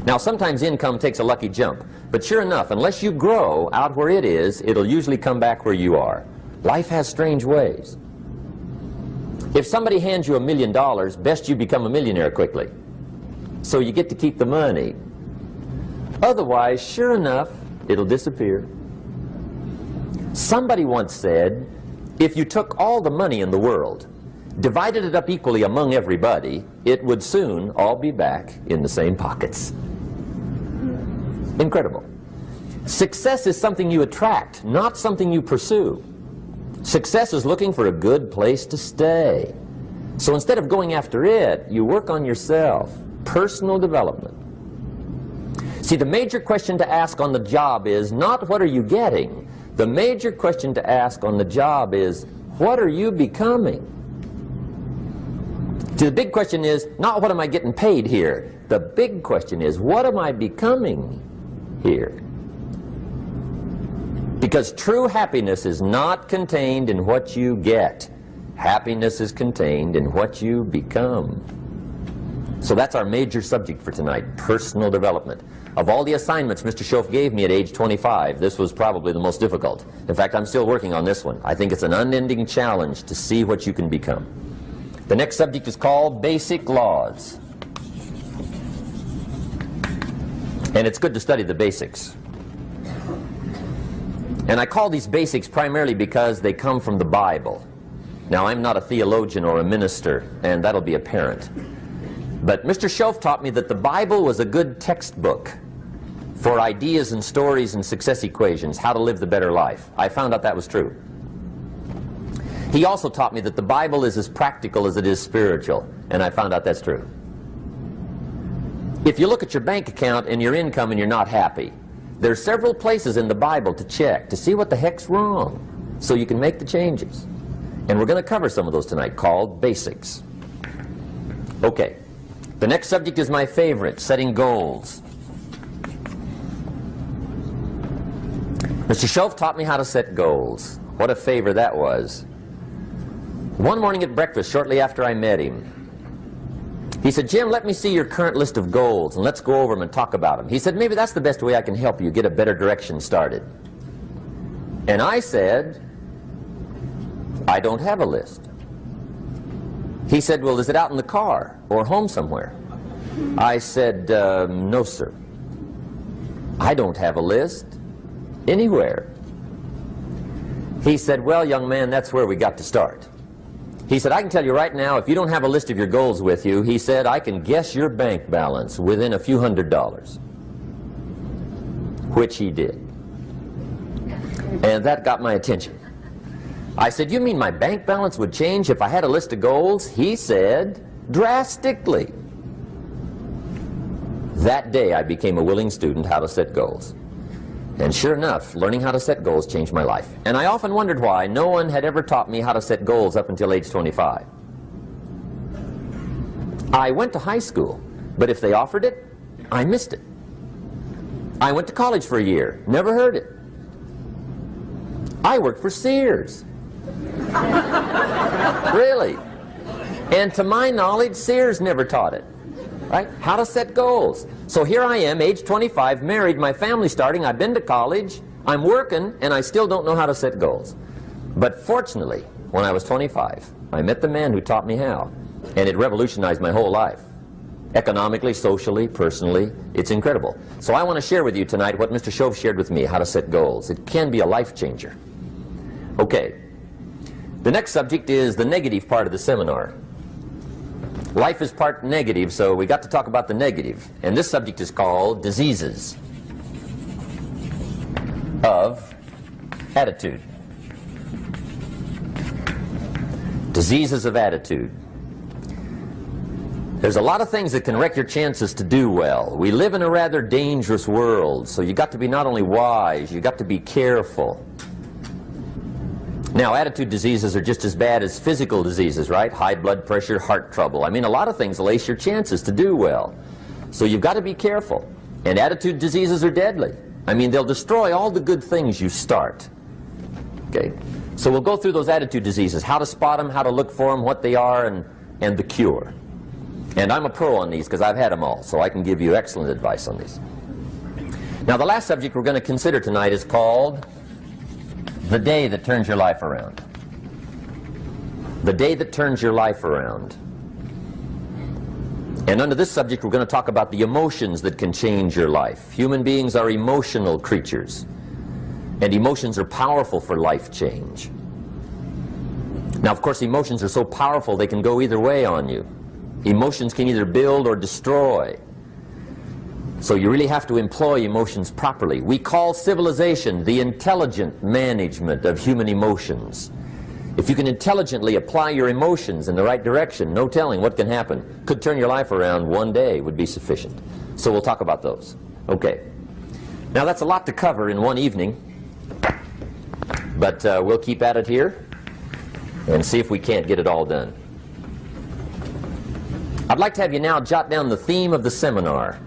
Now, sometimes income takes a lucky jump, but sure enough, unless you grow out where it is, it'll usually come back where you are. Life has strange ways. If somebody hands you $1 million, best you become a millionaire quickly, so you get to keep the money. Otherwise, sure enough, it'll disappear. Somebody once said, if you took all the money in the world, divided it up equally among everybody, it would soon all be back in the same pockets. Incredible. Success is something you attract, not something you pursue. Success is looking for a good place to stay. So instead of going after it, you work on yourself. Personal development. See, the major question to ask on the job is not what are you getting. The major question to ask on the job is what are you becoming? See, the big question is not what am I getting paid here. The big question is what am I becoming here? Because true happiness is not contained in what you get. Happiness is contained in what you become. So that's our major subject for tonight, personal development. Of all the assignments Mr. Schoaf gave me at age 25, this was probably the most difficult. In fact, I'm still working on this one. I think it's an unending challenge to see what you can become. The next subject is called Basic Laws. And it's good to study the basics. And I call these basics primarily because they come from the Bible. Now, I'm not a theologian or a minister, and that'll be apparent. But Mr. Schoaf taught me that the Bible was a good textbook for ideas and stories and success equations, how to live the better life. I found out that was true. He also taught me that the Bible is as practical as it is spiritual, and I found out that's true. If you look at your bank account and your income and you're not happy, there are several places in the Bible to check to see what the heck's wrong so you can make the changes. And we're going to cover some of those tonight, called basics. Okay. The next subject is my favorite, setting goals. Mr. Schoaf taught me how to set goals. What a favor that was. One morning at breakfast, shortly after I met him, he said, Jim, let me see your current list of goals and let's go over them and talk about them. He said, maybe that's the best way I can help you get a better direction started. And I said, I don't have a list. He said, well, is it out in the car or home somewhere? I said, no, sir. I don't have a list anywhere. He said, well, young man, that's where we got to start. He said, I can tell you right now, if you don't have a list of your goals with you, he said, I can guess your bank balance within a few $100s. Which he did. And that got my attention. I said, you mean my bank balance would change if I had a list of goals? He said, drastically. That day I became a willing student how to set goals. And sure enough, learning how to set goals changed my life. And I often wondered why no one had ever taught me how to set goals up until age 25. I went to high school, but if they offered it, I missed it. I went to college for a year, never heard it. I worked for Sears. Really. And to my knowledge, Sears never taught it. Right? How to set goals. So here I am, age 25, married, my family's starting, I've been to college, I'm working, and I still don't know how to set goals. But fortunately, when I was 25, I met the man who taught me how, and it revolutionized my whole life. Economically, socially, personally, it's incredible. So I want to share with you tonight what Mr. Schoaf shared with me, how to set goals. It can be a life changer. Okay. The next subject is the negative part of the seminar. Life is part negative, so we got to talk about the negative. And this subject is called diseases of attitude. Diseases of attitude. There's a lot of things that can wreck your chances to do well. We live in a rather dangerous world, so you got to be not only wise, you got to be careful. Now, attitude diseases are just as bad as physical diseases, right? High blood pressure, heart trouble. I mean, a lot of things lace your chances to do well. So you've got to be careful. And attitude diseases are deadly. I mean, they'll destroy all the good things you start. Okay? So we'll go through those attitude diseases, how to spot them, how to look for them, what they are, and the cure. And I'm a pro on these because I've had them all, so I can give you excellent advice on these. Now, the last subject we're going to consider tonight is called the day that turns your life around. The day that turns your life around. And under this subject, we're going to talk about the emotions that can change your life. Human beings are emotional creatures, and emotions are powerful for life change. Now, of course, emotions are so powerful they can go either way on you. Emotions can either build or destroy. So you really have to employ emotions properly. We call civilization the intelligent management of human emotions. If you can intelligently apply your emotions in the right direction, no telling what can happen. Could turn your life around one day would be sufficient. So we'll talk about those. Okay. Now that's a lot to cover in one evening, but we'll keep at it here and see if we can't get it all done. I'd like to have you now jot down the theme of the seminar.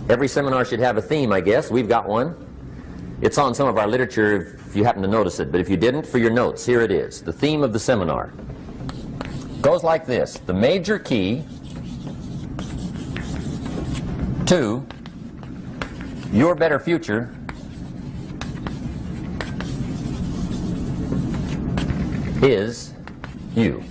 Every seminar should have a theme, I guess. We've got one. It's on some of our literature if you happen to notice it, but if you didn't, for your notes, here it is. The theme of the seminar goes like this: the major key to your better future is you.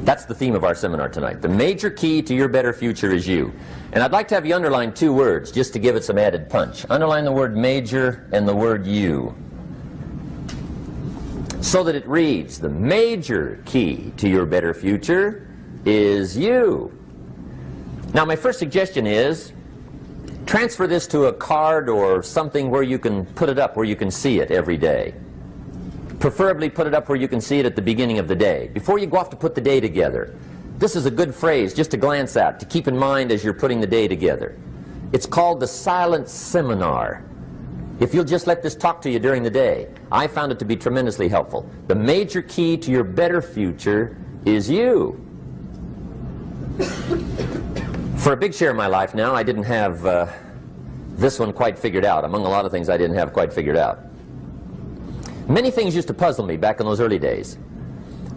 That's the theme of our seminar tonight. The major key to your better future is you. And I'd like to have you underline two words just to give it some added punch. Underline the word major and the word you, so that it reads, the major key to your better future is you. Now, my first suggestion is transfer this to a card or something where you can put it up, where you can see it every day. Preferably put it up where you can see it at the beginning of the day, before you go off to put the day together. This is a good phrase just to glance at, to keep in mind as you're putting the day together. It's called the silent seminar. If you'll just let this talk to you during the day, I found it to be tremendously helpful. The major key to your better future is you. For a big share of my life now, I didn't have this one quite figured out. Among a lot of things I didn't have quite figured out. Many things used to puzzle me back in those early days.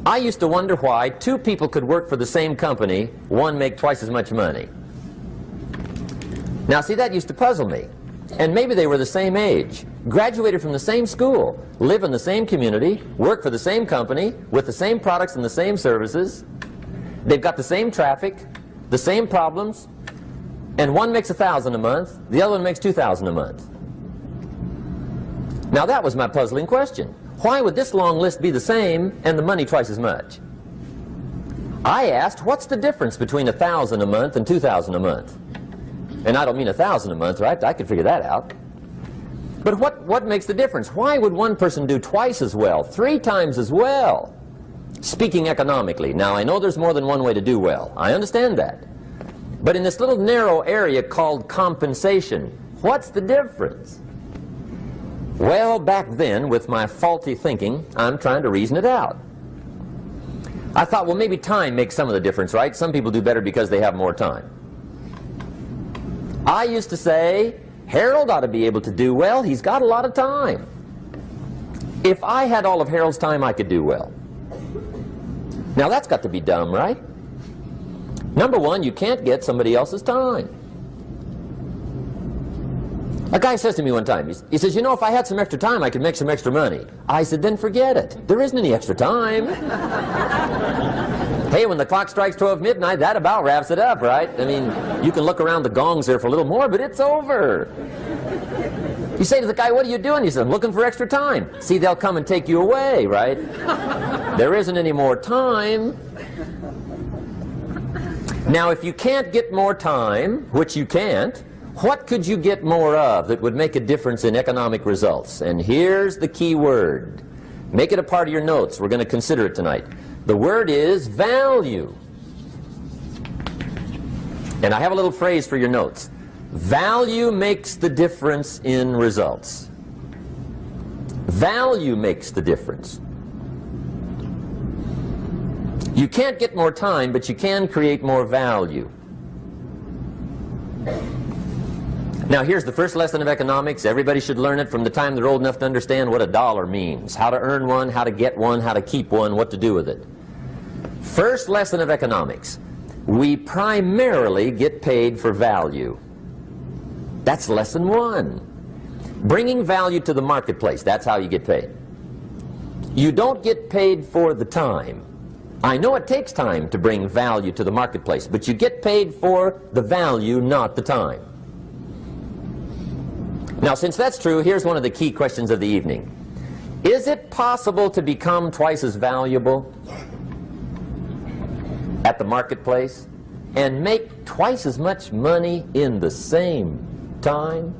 I used to wonder why two people could work for the same company, one make twice as much money. Now see, that used to puzzle me. And maybe they were the same age, graduated from the same school, live in the same community, work for the same company, with the same products and the same services. They've got the same traffic, the same problems, and one makes $1,000 a month, the other one makes $2,000 a month. Now that was my puzzling question. Why would this long list be the same and the money twice as much? I asked, what's the difference between $1,000 a month and $2,000 a month? And I don't mean $1,000 a month, right? I could figure that out. But what makes the difference? Why would one person do twice as well, 3 times as well? Speaking economically. Now, I know there's more than one way to do well. I understand that. But in this little narrow area called compensation, what's the difference? Well, back then, with my faulty thinking, I'm trying to reason it out. I thought, well, maybe time makes some of the difference, right? Some people do better because they have more time. I used to say, Harold ought to be able to do well. He's got a lot of time. If I had all of Harold's time, I could do well. Now, that's got to be dumb, right? Number one, you can't get somebody else's time. A guy says to me one time, he says, you know, if I had some extra time, I could make some extra money. I said, then forget it. There isn't any extra time. Hey, when the clock strikes 12 midnight, that about wraps it up, right? I mean, you can look around the gongs there for a little more, but it's over. You say to the guy, what are you doing? He says, I'm looking for extra time. See, they'll come and take you away, right? There isn't any more time. Now, if you can't get more time, which you can't, what could you get more of that would make a difference in economic results? And here's the key word. Make it a part of your notes. We're going to consider it tonight. The word is value. And I have a little phrase for your notes. Value makes the difference in results. Value makes the difference. You can't get more time, but you can create more value. Now, here's the first lesson of economics. Everybody should learn it from the time they're old enough to understand what a dollar means, how to earn one, how to get one, how to keep one, what to do with it. First lesson of economics. We primarily get paid for value. That's lesson one. Bringing value to the marketplace, that's how you get paid. You don't get paid for the time. I know it takes time to bring value to the marketplace, but you get paid for the value, not the time. Now, since that's true, here's one of the key questions of the evening. Is it possible to become twice as valuable at the marketplace and make twice as much money in the same time?